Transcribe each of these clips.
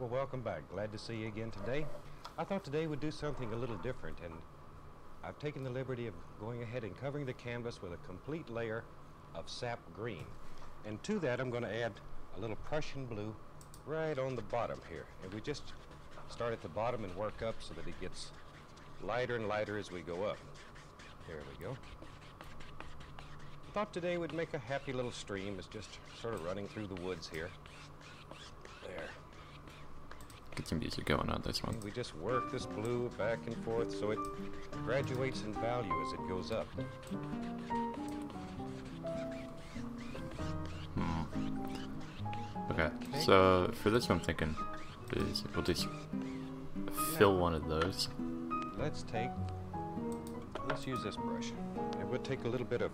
Well, welcome back. Glad to see you again today. I thought today would do something a little different, and I've taken the liberty of going ahead and covering the canvas with a complete layer of sap green. And to that, I'm going to add a little Prussian blue right on the bottom here. And we just start at the bottom and work up so that it gets lighter and lighter as we go up. There we go. Thought today would make a happy little stream. It's just sort of running through the woods here. There. Get some music going on this one. And we just work this blue back and forth so it graduates in value as it goes up. Okay, so for this one I'm thinking is we'll just fill one of those. Let's use this brush. And we'll take a little bit of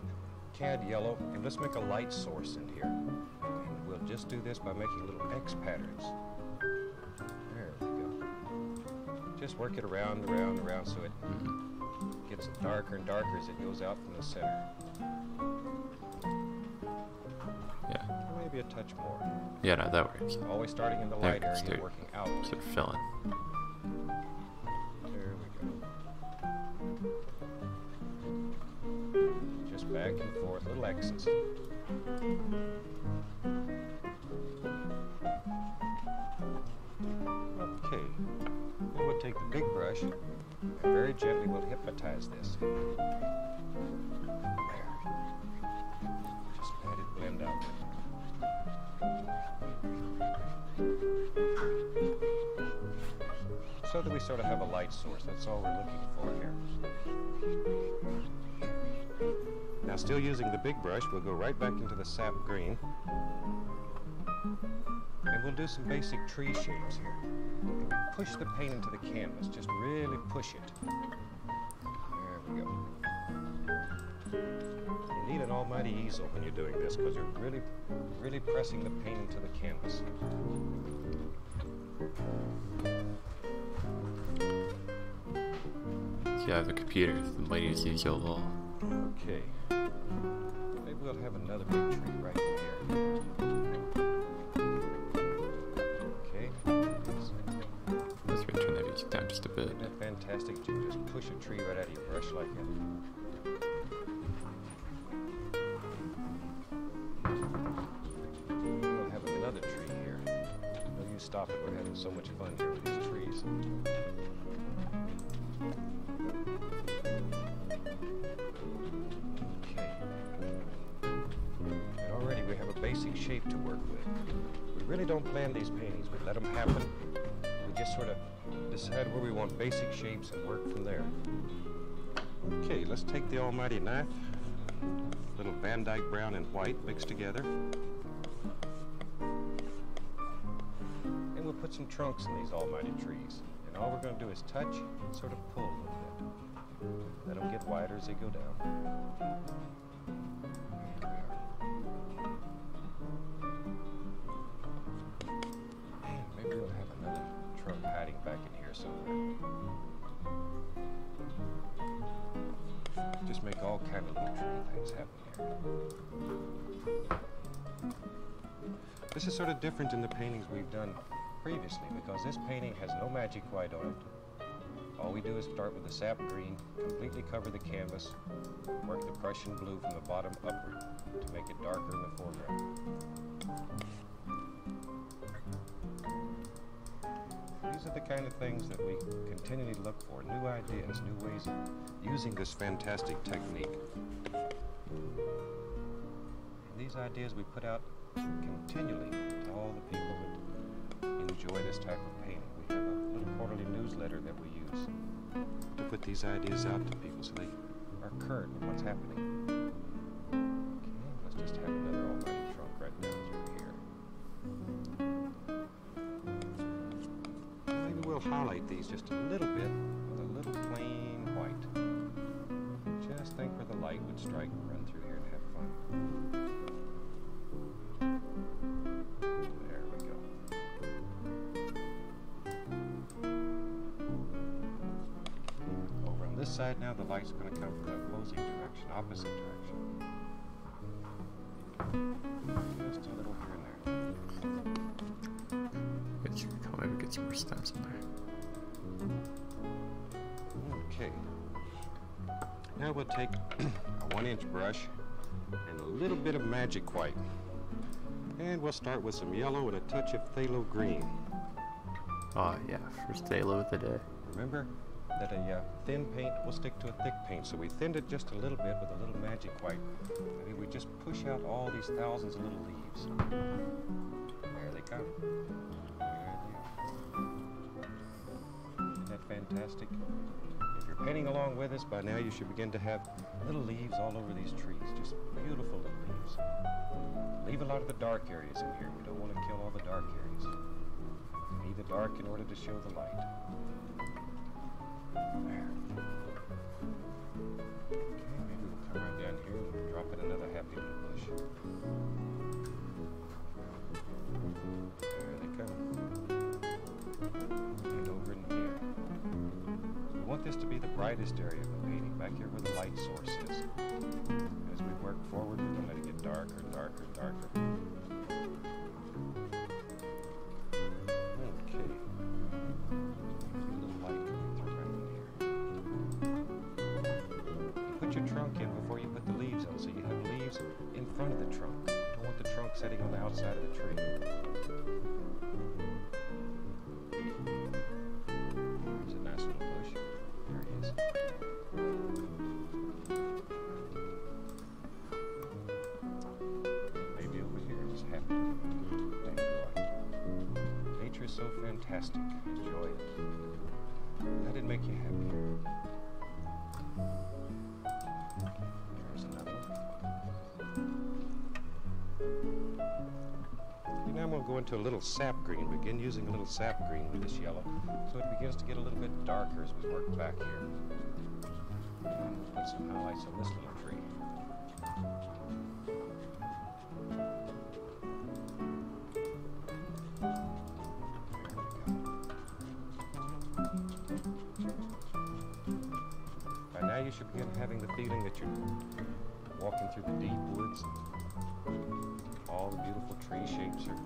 cad yellow and let's make a light source in here. And we'll just do this by making little X patterns. There we go. Just work it around so it gets darker and darker as it goes out from the center. Yeah. Maybe a touch more. Yeah, no, that works. Always starting in the light area and working out. Sort of filling. There we go. Just back and forth, little X's. Okay. Then we'll take the big brush and very gently we'll hypnotize this. There. Just let it blend out. So that we sort of have a light source. That's all we're looking for here. Now, still using the big brush, we'll go right back into the sap green. And we'll do some basic tree shapes here. And we push the paint into the canvas, just really push it. There we go. You need an almighty easel when you're doing this because you're really pressing the paint into the canvas. Yeah, I have a computer. The mightiest easel. Okay. Maybe we'll have another big tree right here. Okay. Let's turn that music down just a bit. Isn't that fantastic? You can just push a tree right out of your brush like that. We'll have another tree here. No, you stop it. We're having so much fun here with these trees. Basic shape to work with. We really don't plan these paintings. We let them happen. We just sort of decide where we want basic shapes and work from there. Okay, let's take the almighty knife, little Van Dyke brown and white mixed together. And we'll put some trunks in these almighty trees. And all we're going to do is touch and sort of pull a little bit. Let them get wider as they go down. We'll have another trunk hiding back in here somewhere. Just make all kind of little tree things happen here. This is sort of different than the paintings we've done previously because this painting has no magic white on it. All we do is start with the sap green, completely cover the canvas, work the Prussian blue from the bottom upward to make it darker in the foreground. These are the kind of things that we continually look for, new ideas, new ways of using this fantastic technique. And these ideas we put out continually to all the people that enjoy this type of painting. We have a little quarterly newsletter that we use to put these ideas out to people so they are current with what's happening. Okay, let's just have another almighty trunk right down through here. We'll highlight these just a little bit with a little plain white. Just think where the light would strike and run through here and have fun. There we go. Over on this side now, the light's going to come from the opposing direction, opposite direction. Just a little here and there. Maybe get some more stems in there. Okay. Now we'll take a 1-inch brush and a little bit of magic white. And we'll start with some yellow and a touch of phthalo green. Oh yeah, first phthalo of the day. Remember that a thin paint will stick to a thick paint, so we thinned it just a little bit with a little magic white. And we just push out all these thousands of little leaves. There they come. There they are. Isn't that fantastic? If you're painting along with us, by now you should begin to have little leaves all over these trees. Just beautiful little leaves. Leave a lot of the dark areas in here. We don't want to kill all the dark areas. We need the dark in order to show the light. There. Okay, maybe we'll come right down here and drop in another happy little bush. There they come. And over in here. We want this to be the brightest area of the painting, back here where the light source is. As we work forward, we're going to let it get darker and darker and darker. Okay. A little light coming through right in here. Put your trunk in before you put the leaves on, so you have leaves in front of the trunk. You don't want the trunk sitting on the outside of the tree. There's a nice little bush. There he is. Maybe over here, just happy to light. Nature is so fantastic. Enjoy it. Let it make you happy. There's another one. And now we'll go into a little sap green. Begin using a little sap green with this yellow, so it begins to get a little bit darker as we work back here. And put some highlights on this little tree. By now you should begin having the feeling that you're walking through the deep woods. All the beautiful tree shapes are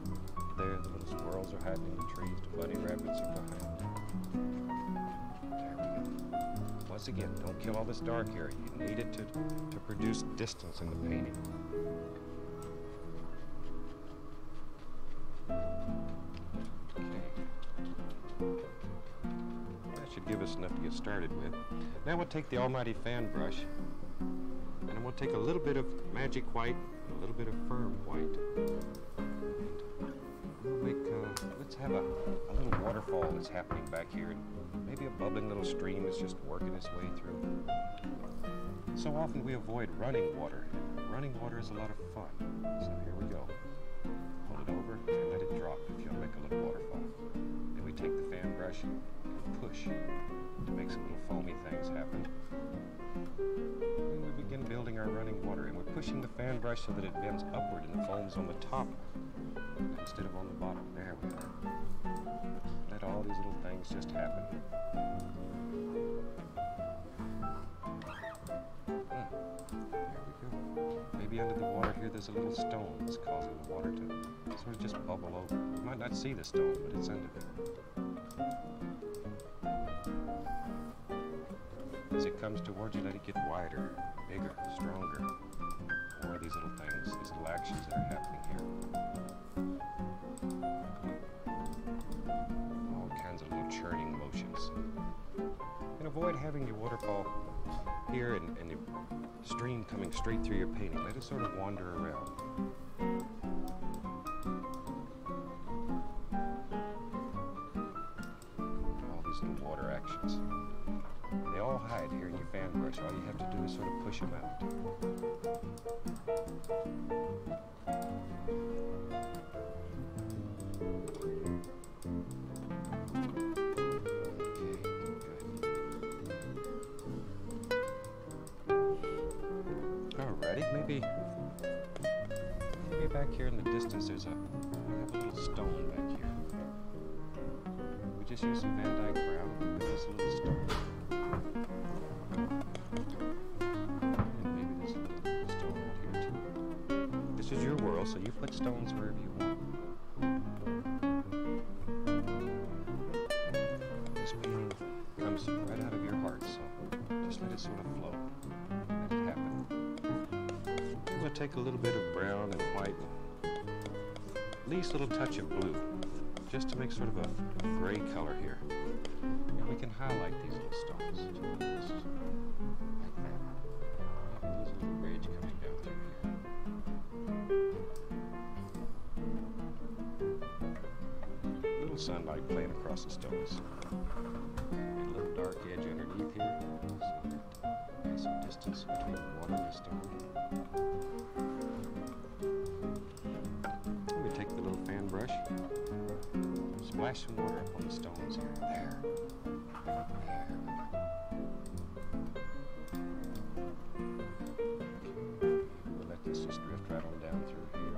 there. The little squirrels are hiding in the trees. The bunny rabbits are behind. There we go. Once again, don't kill all this dark area. You need it to produce distance in the painting. Okay. That should give us enough to get started with. Now we'll take the almighty fan brush, and we'll take a little bit of magic white and a little bit of firm white. And we'll make, let's have a little waterfall that's happening back here, and maybe a bubbling little stream that's just working its way through. So often we avoid running water. Running water is a lot of fun. So here we go. Hold it over and let it drop if you want to make a little waterfall. Then we take the fan brush and push to make some little foamy things happen. And we begin building our running water, and we're pushing the fan brush so that it bends upward and the foam's on the top instead of on the bottom. There we are. Let all these little things just happen. There we go. Maybe under the water here there's a little stone that's causing the water to sort of just bubble over. You might not see the stone, but it's under there. As it comes towards you, let it get wider, bigger, stronger. More of these little things, these little actions that are happening here. All kinds of little churning motions. And avoid having your waterfall here and the stream coming straight through your painting. Let it sort of wander around. All these little water actions. They all hide here in your fan brush. All you have to do is sort of push them out. Alrighty, maybe back here in the distance there's a little stone back here. We just use some Van Dyke brown and build this little stone. And maybe there's a little stone out here too. This is your world, so you put stones wherever you want. take a little bit of brown and white, at least a little touch of blue, just to make sort of a gray color here. And we can highlight these little stones. There's a little ridge coming down through here. Little sunlight playing across the stones. A little dark edge underneath here. So some distance between the water and the stone. We take the little fan brush, splash some water up on the stones here. There. We'll let this just drift right on down through here.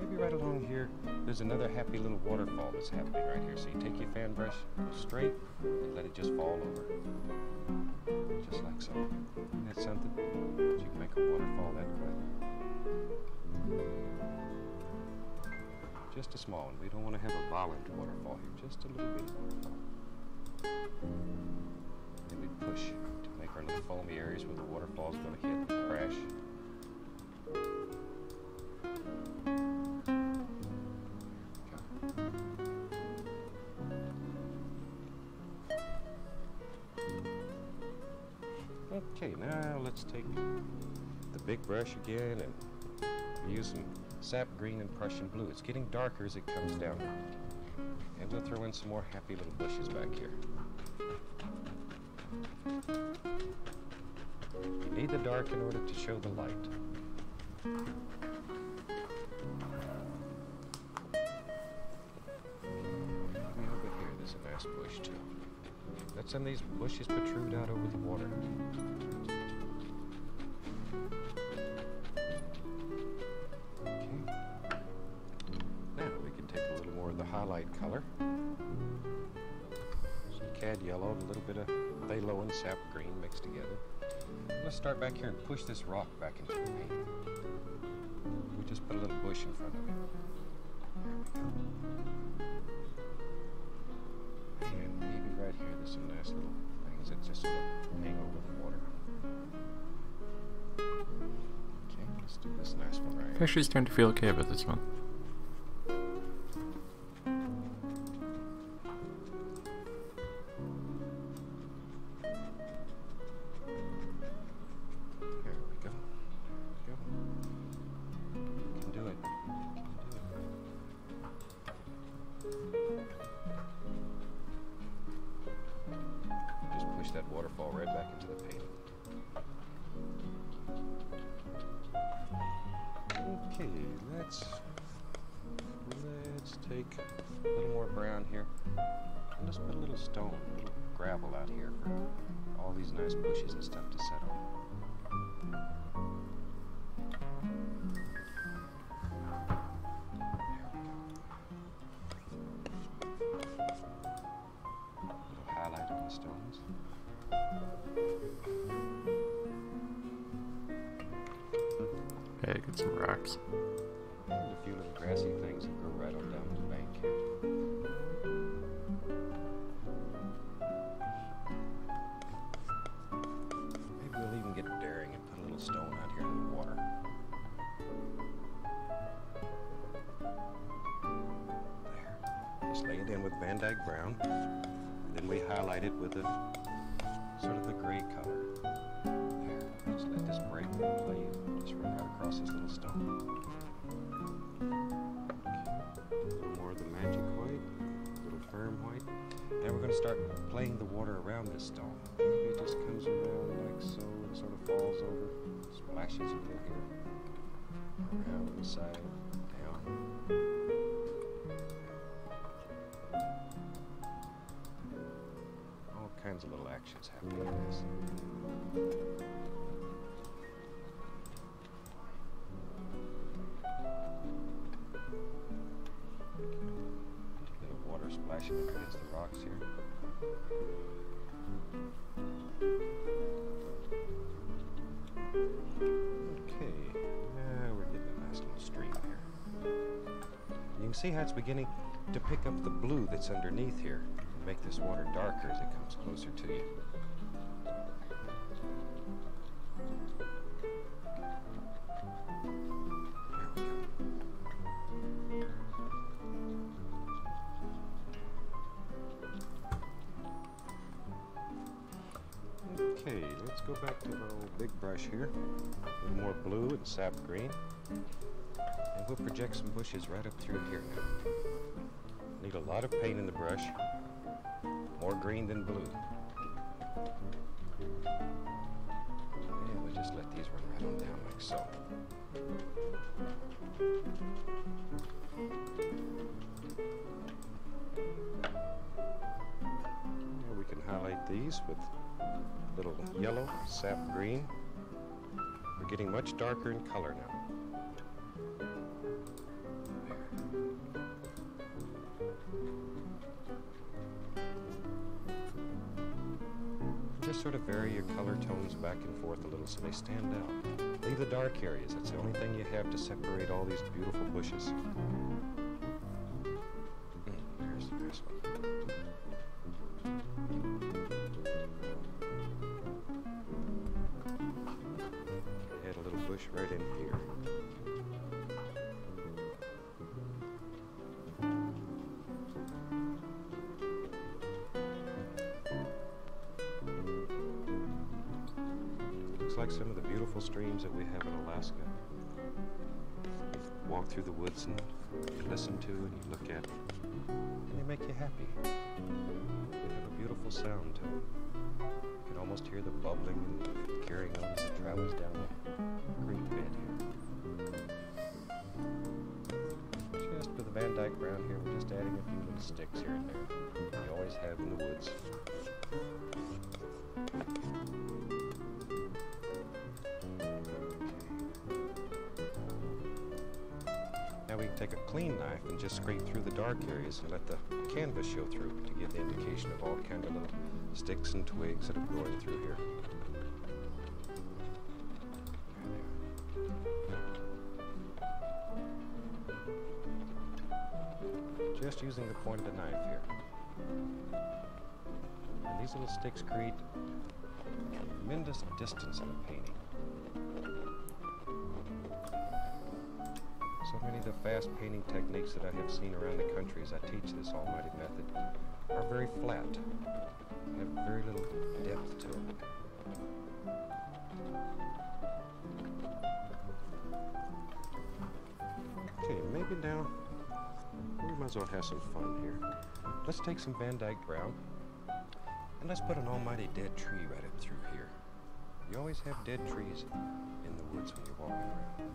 Maybe right along here, there's another happy little waterfall that's happening right here. So you take your fan brush, go straight, and let it just fall over. Just like so. Isn't that something? You can make a waterfall that quick. Just a small one. We don't want to have a violent waterfall here. Just a little bitty waterfall. And we push to make our little foamy areas where the waterfall is going to hit and crash. Okay, now let's take the big brush again and use some sap green and Prussian blue. It's getting darker as it comes down. And we'll throw in some more happy little bushes back here. You need the dark in order to show the light. Over here, there's a nice bush too. Let some of these bushes protrude out over the water. Okay. Now we can take a little more of the highlight color. Some cad yellow, a little bit of phthalo and sap green mixed together. Let's start back here and push this rock back into the paint. We just put a little bush in front of it. There we go. And maybe right here, there's some nice little things that just sort of hang over the water. Okay, let's do this nice one right here. Actually, starting to feel okay about this one. There we go. Go. You can do it. Just push that waterfall right back into the paint. Okay, let's take a little more brown here. And let's put a little stone, a little gravel out here for all these nice bushes and stuff to set on. Little highlight on the stones. Okay, get some rocks. There's a few little grassy things that grow right on down the bank here. Maybe we'll even get daring and put a little stone out here in the water. There. Just lay it in with Van Dyke brown. Then we highlight it with a sort of a gray color. There. Just let this break play. Just run right across this little stone. A little more of the magic white, a little firm white. Now we're going to start playing the water around this stone. Maybe it just comes around like so and sort of falls over, splashes a little here, around the side, down. All kinds of little actions happening in this. Little water splashing up against the rocks here. Okay, now we're getting a nice little stream here. You can see how it's beginning to pick up the blue that's underneath here and make this water darker as it comes closer to you. brush here. A little more blue and sap green. And we'll project some bushes right up through here now. Need a lot of paint in the brush. More green than blue. And we'll just let these run right on down like so. And we can highlight these with a little yellow, sap green. We're getting much darker in color now. Just sort of vary your color tones back and forth a little so they stand out. Leave the dark areas. That's the only thing you have to separate all these beautiful bushes. There's the nice one. Add a little bush right in here. Like some of the beautiful streams that we have in Alaska. You walk through the woods and you listen to and you look at, and they make you happy. They have a beautiful sound to them. You can almost hear the bubbling and carrying on as it travels down the creek bed here. Just with the Van Dyke brown here, we're just adding a few little sticks here and there. You always have in the woods. Now we can take a clean knife and just scrape through the dark areas and let the canvas show through to give the indication of all kind of little sticks and twigs that are growing through here. Just using the point of the knife here. And these little sticks create tremendous distance in a painting. So many of the fast painting techniques that I have seen around the country as I teach this almighty method are very flat, have very little depth to them. Okay, maybe now we might as well have some fun here. Let's take some Van Dyke brown and let's put an almighty dead tree right up through here. You always have dead trees in the woods when you're walking around.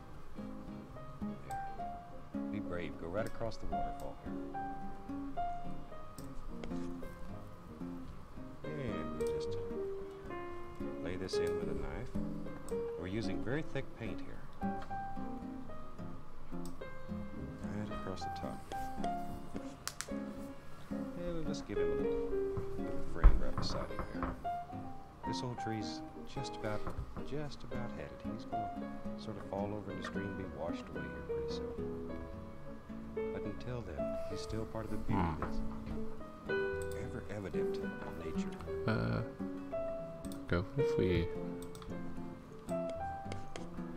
Be brave. Go right across the waterfall here. And we just lay this in with a knife. We're using very thick paint here. Right across the top. And we'll just give him a little frame right beside him here. This old tree's just about had it. He's going to sort of fall over in the stream and be washed away here pretty soon. But until then, he's still part of the beauty that's ever evident in nature. Go if we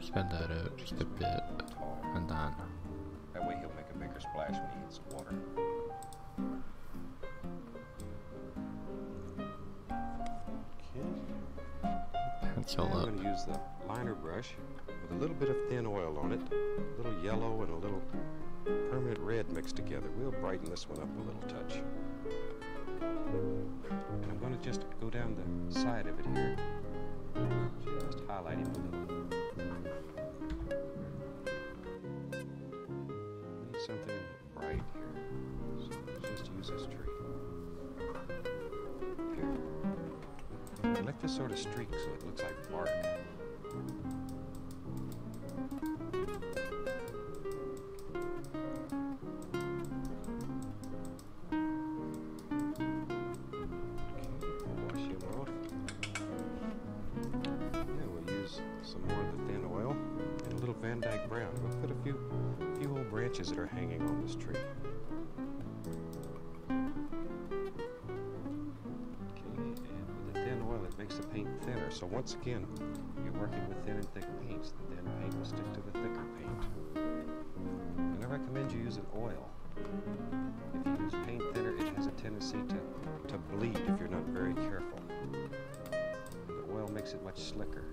spend that out just a bit, and then that way he'll make a bigger splash when he hits the water. pencil I'm up. going to use the liner brush with a little bit of thin oil on it, a little yellow and a little permanent red mixed together. We'll brighten this one up a little touch. And I'm going to just go down the side of it here, just highlight him a little. We need something bright here, so let's just use this tree. Here. And let this sort of streak so it looks like bark. Van Dyke brown. We'll put a few old branches that are hanging on this tree. Okay, and with the thin oil, it makes the paint thinner. So once again, you're working with thin and thick paints. The thin paint will stick to the thicker paint. And I recommend you use an oil. If you use paint thinner, it has a tendency to bleed if you're not very careful. The oil makes it much slicker.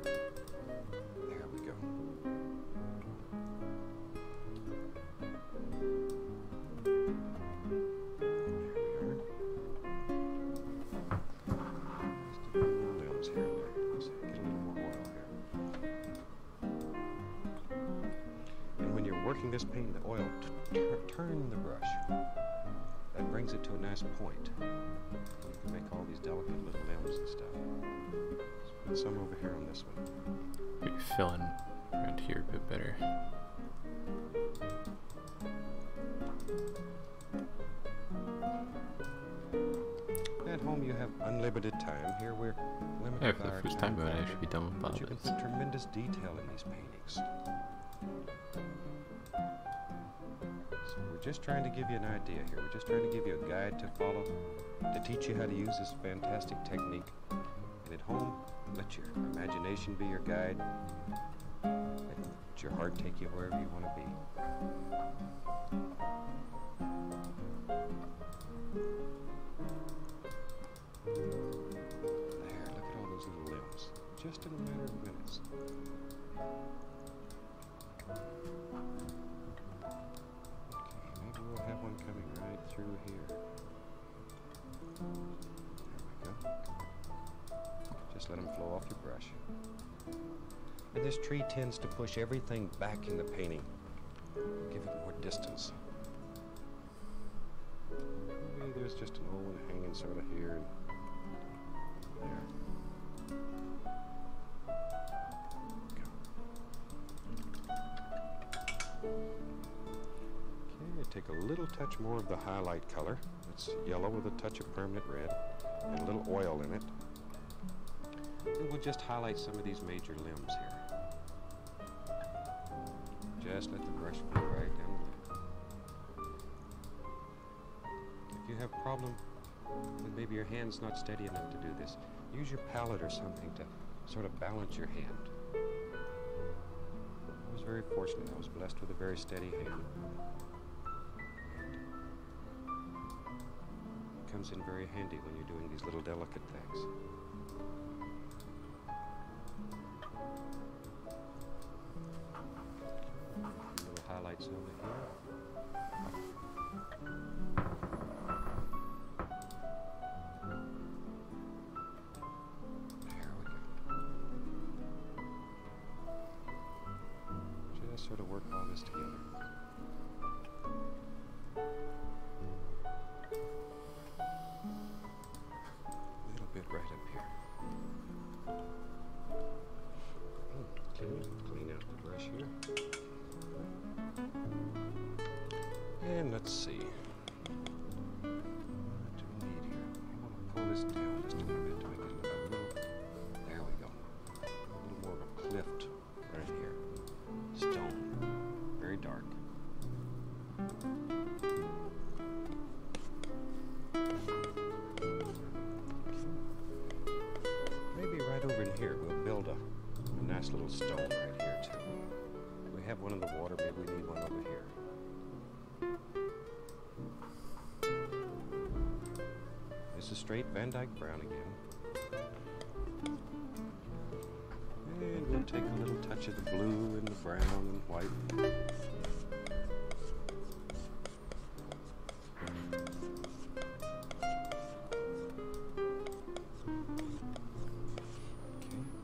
soaking this paint in the oil, turn the brush. That brings it to a nice point. You can make all these delicate little limbs and stuff. Let's put some over here on this one. Maybe fill in around here a bit better. At home you have unlimited time. Here we're limited Yeah, by for the our first time time I would factor, actually be done with but you can bobbins. put tremendous detail in these paintings. So we're just trying to give you an idea here. We're just trying to give you a guide to follow, to teach you how to use this fantastic technique. And at home, let your imagination be your guide. Let your heart take you wherever you want to be. There, look at all those little limbs. Just in a matter of minutes. Okay, maybe we'll have one coming right through here. There we go. Just let them flow off your brush. And this tree tends to push everything back in the painting. Give it more distance. Maybe there's just an old one hanging sort of here and there. Okay, take a little touch more of the highlight color. It's yellow with a touch of permanent red and a little oil in it. And we'll just highlight some of these major limbs here. Just let the brush flow right down the limb. If you have a problem with maybe your hand's not steady enough to do this, use your palette or something to sort of balance your hand. I was very fortunate. I was blessed with a very steady hand. It comes in very handy when you're doing these little delicate things. Little highlights over here. There we go. Just sort of work all this together. A little bit right up here. Clean out the brush here. And let's see. What do we need here? I want to pull this down just a little bit to make it look a little. There we go. A little more of a cliff right here. Stone. Very dark. Maybe right over in here we'll build a nice little stone right here too. We have one in the water, maybe we need one over here. This is straight Van Dyke brown again. And we'll take a little touch of the blue and the brown and white.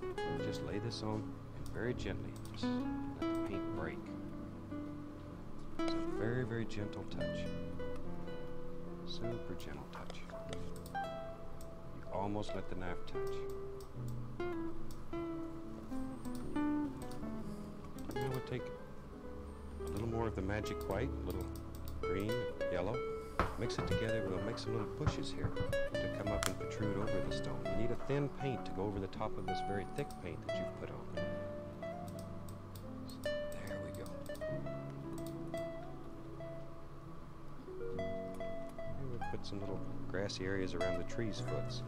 Okay, just lay this on and very gently, just let the paint break. It's a very, very gentle touch. Super gentle touch. You almost let the knife touch. Now we'll take a little more of the magic white, a little green, yellow. Mix it together. We'll make some little bushes here to come up and protrude over the stone. You need a thin paint to go over the top of this very thick paint that you've put on. There we go. And we'll put some little grassy areas around the tree's foots.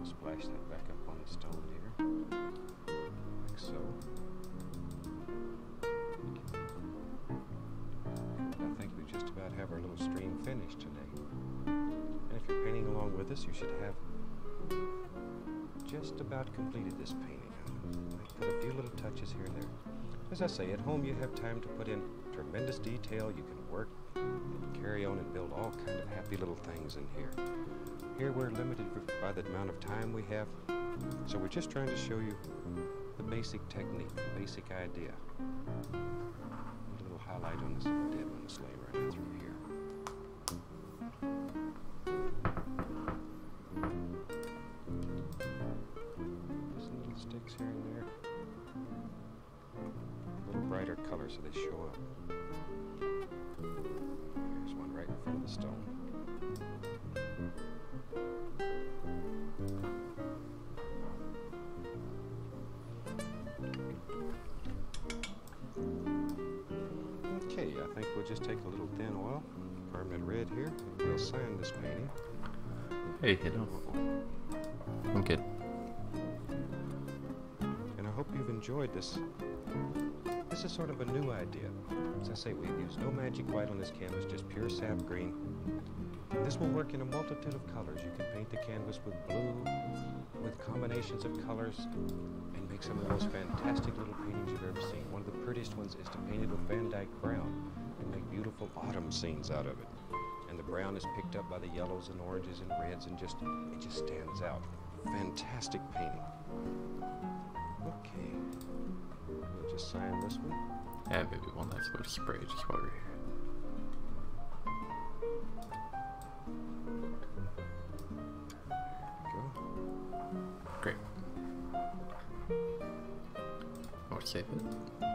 Splash that back up on the stone here, like so. I think we just about have our little stream finished today. And if you're painting along with us, you should have just about completed this painting. Put a few little touches here and there. As I say, at home you have time to put in tremendous detail. You can work and carry on and build all kind of happy little things in here. Here we're limited by the amount of time we have, so we're just trying to show you the basic technique, the basic idea. A little highlight on this dead one that's laying right through here. Some little sticks here and there. A little brighter color so they show up. There's one right in front of the stone. Okay, I think we'll just take a little thin oil, permanent red here, and we'll sign this painting. Hey, hit off. I'm good. And I hope you've enjoyed this. This is sort of a new idea. As I say, we've used no magic white on this canvas, just pure sap green. This will work in a multitude of colors. You can paint the canvas with blue, with combinations of colors, and make some of the most fantastic little paintings you've ever seen. One of the prettiest ones is to paint it with Van Dyke brown and make beautiful autumn scenes out of it. And the brown is picked up by the yellows and oranges and reds, and it just stands out. Fantastic painting. Okay, we'll just sign this one. Yeah, maybe one last little spray just while we're here. Go. Great. Or save it.